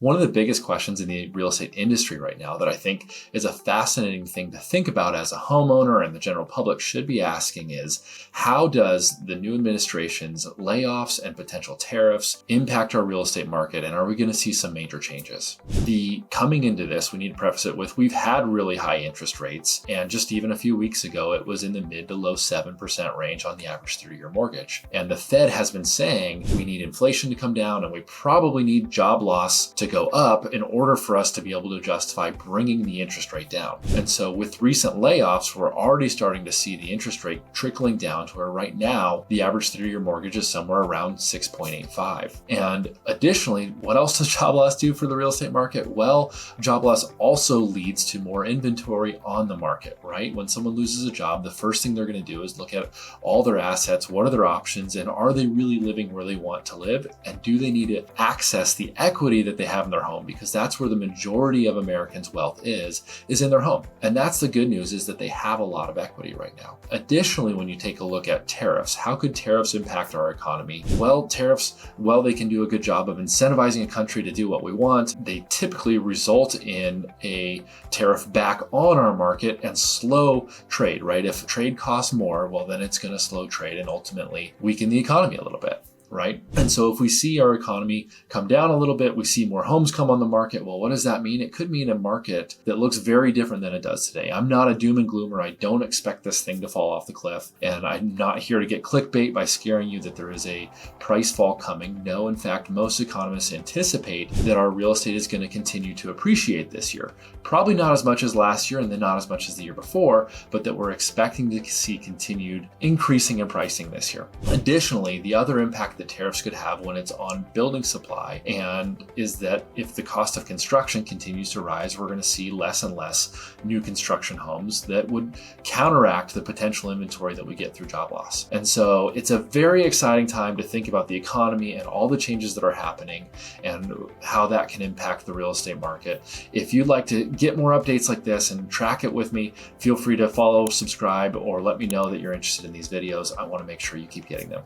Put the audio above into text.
One of the biggest questions in the real estate industry right now that I think is a fascinating thing to think about as a homeowner and the general public should be asking is, how does the new administration's layoffs and potential tariffs impact our real estate market? And are we going to see some major changes? Coming into this, we need to preface it with, we've had really high interest rates. And just even a few weeks ago, it was in the mid to low 7% range on the average 3-year mortgage. And the Fed has been saying we need inflation to come down and we probably need job loss to go up in order for us to be able to justify bringing the interest rate down. And so with recent layoffs, we're already starting to see the interest rate trickling down to where right now the average 3-year mortgage is somewhere around 6.85. And additionally, what else does job loss do for the real estate market? Well, job loss also leads to more inventory on the market, right? When someone loses a job, the first thing they're going to do is look at all their assets, what are their options, and are they really living where they want to live? And do they need to access the equity that they have in their home? Because that's where the majority of Americans' wealth is in their home. And that's the good news, is that they have a lot of equity right now. Additionally, when you take a look at tariffs, how could tariffs impact our economy? Well, tariffs, while they can do a good job of incentivizing a country to do what we want, they typically result in a tariff back on our market and slow trade, right? If trade costs more, well, then it's going to slow trade and ultimately weaken the economy a little bit. Right? And so if we see our economy come down a little bit, we see more homes come on the market. Well, what does that mean? It could mean a market that looks very different than it does today. I'm not a doom and gloomer. I don't expect this thing to fall off the cliff. And I'm not here to get clickbait by scaring you that there is a price fall coming. No, in fact, most economists anticipate that our real estate is going to continue to appreciate this year. Probably not as much as last year and then not as much as the year before, but that we're expecting to see continued increasing in pricing this year. Additionally, the other impact that tariffs could have when it's on building supply and is that if the cost of construction continues to rise, we're going to see less and less new construction homes that would counteract the potential inventory that we get through job loss. And so it's a very exciting time to think about the economy and all the changes that are happening and how that can impact the real estate market. If you'd like to get more updates like this and track it with me, feel free to follow, subscribe, or let me know that you're interested in these videos. I want to make sure you keep getting them.